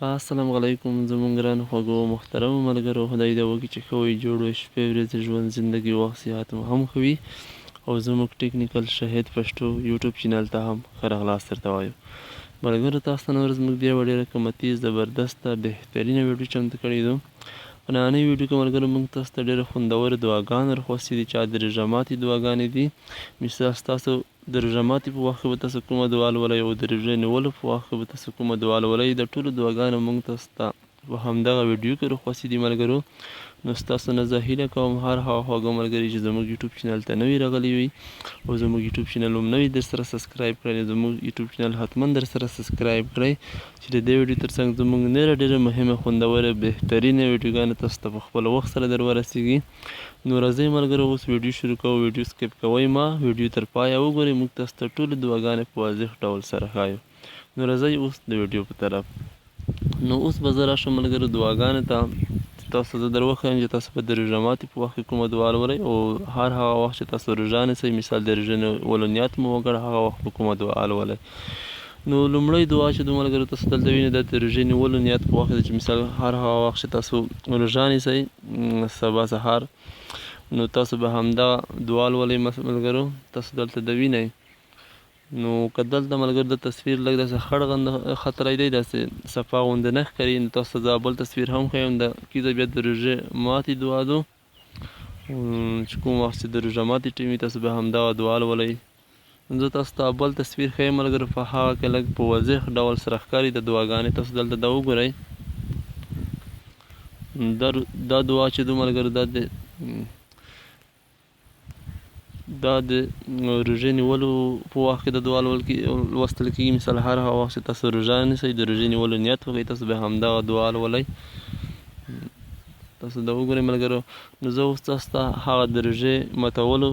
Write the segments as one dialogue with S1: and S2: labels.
S1: السلام علیکم زموږ ګران خوږو محترمو ملګرو، خدای دې وکړي چې ښه وي، جوړ وي، شپې ورځې ژوند زندګي وخت صحت مو هم ښه وي. او زموږ ټیکنیکل شهید پښتو یوټیوب چینل ته هم ښه راغلاست درته وایو. ملګرو، تاسو ته نن ورځ موږ بیا یوه ډېره قیمتي زبردسته بهترینه ویډیو چمتو کړې ده. په نننۍ ویډیو کې ملګرو موږ تاسو ته ډېرې خوندورې دعاګانې راخوستې دي چې د روژه ماتي دعاګانې دي. مثال ستاسو د روژه ماتي په وخت کې به تاسو کومه دعا لولئ او د روژې نیولو په وخت کې به تاسو کومه دعا لولئ، د ټولو دعاګانې موږ تاسو ته په همدغه ویډیو کې راخوستې دي ملګرو. نو ستاسو نه زه هیله کوم هر هغه خواږه ملګري چې زموږ یوټیوب چینل ته نوي راغلي وي او زموږ یوټیوب چینل هم نوي در سره سبسکرایب کړئ، زموږ یوټیوب چینل حتما در سره سبسکرایب کړئ چې د دې ویډیو ترڅنګ زموږ ډېره مهمه خوندوره بهترینه ویډیوګانې تاسو ته په خپل وخت سره در ورسیږي. نو راځئ ملګرو اوس ویډیو شروع کوو. ویډیو سکیپ کوئ مه، ویډیو تر پایه وګورئ، موږ تاسو ته ټولې دعاګانې په واضح ډول سره ښایو. نو راځئ اوس د ویډیو په طرف. نو اوس به زه راشم ملګرو دعاګانې ته، تاسو زه در وښیم چې تاسو به د روژه ماتي په وخت کې کومه دعا لولئ او هر هغه وخت چې تاسو روژه نیسئ، مثال د روژې نیولو نیت مو وکړ، هغه وخت به کومه دعا لولئ. نو لومړی دعا چې د ملګرو تاسو دلته وینئ دا د روژې نیولو نیت په وخت کې چې مثال هر هغه وخت چې تاسو روژه نیسئ سبا سهار، نو تاسو به همدغه دعا لولئ ملګرو. تاسو دلته د وینئ نو که دلته ملګرو د تصویر لږ داسې خړ غوندې خطری دی، داسې صفا غوندې نه ښکاري، نو تاسو ته زه بل تصویر هم ښیم. د کیزه بیا د روژې ماتې دعا ده چې کوم وخت چې د روژه ماتې ټیم وي تاسو به همدغه دعا لولئ. زه تاسو ته بل تصویر ښیم ملګرو، په هغه کې لږ په واضح ډول سره ښکاري د دعاګانې. تاسو دلته دا وګورئ، دا دعا چې ده ملګرو دا د روژې نیولو په وخت کې د دعا لوستل کېږي. مثال هر هغه وخت چې تاسو روژه نیسئ د روژې نیولو نیت وکړئ، تاسو به همدغه دعا لولئ. تاسو دا وګورئ ملګرو. نو زه اوس تاسو ته هغه د روژې ماتولو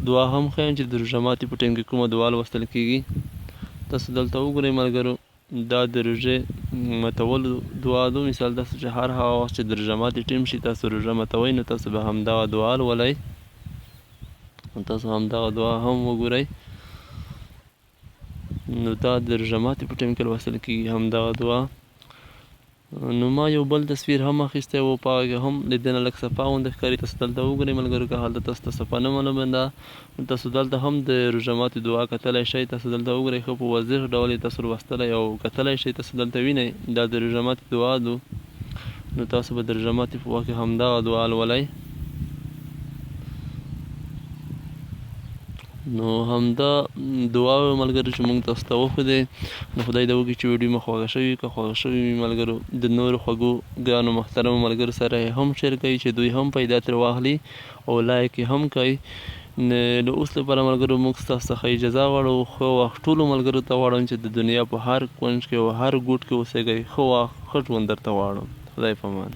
S1: دعا هم ښیم چې د روژه ماتي په ټایم کې کومه دعا لوستل کېږي. تاسو دلته وګورئ ملګرو، دا د روژې ماتولو دعا ده. مثال تاسو چې هر هغه وخت چې د روژه ماتي ټیم شي تاسو روژه ماتوئ، نو تاسو به همدغه دعا لولئ. تاسو همدغه دعا هم وګورئ. نو دا د روژه ماتي په ټایم کې لوستل کېږي همدغه دعا. نو ما یو بل تصویر هم اخیستی و، په هغه کې هم د دې نه لږ صفا غوندې ښکاري. تاسو دلته وګورئ ملګرو، که هلته تاسو ته صفا نه معلومه ده نو تاسو دلته هم د روژه ماتي دعا کتلی شئ. تاسو دلته وګورئ ښه په واضح ډول یې تاسو لوستلی او کتلی شئ. تاسو دلته وینئ دا د روژه ماتي دعا ده. نو تاسو به د روژه ماتي په وخت کې همدغه دعا لولئ. نو همدا دعا ملګرو چې موږ تاسو ته وښودې، نو خدای دې وکړي چې ویډیو مو خوښه شوې وي. که خوښه شوې وي ملګرو، د نورو خوږو ګرانو محترمو ملګرو سره یې هم شیر کوئ چې دوی هم پیدا ترې واخلي او لایک یې هم کوئ. نو اوس لپاره ملګرو موږ ستاسو څخه اجازه غواړو. ښه وخت ټولو ملګرو ته غواړم چې د دنیا په هر کونج کې او هر ګوټ کې اوسېږئ. ښه وخت ښه ژوند درته غواړم. خدای په امان.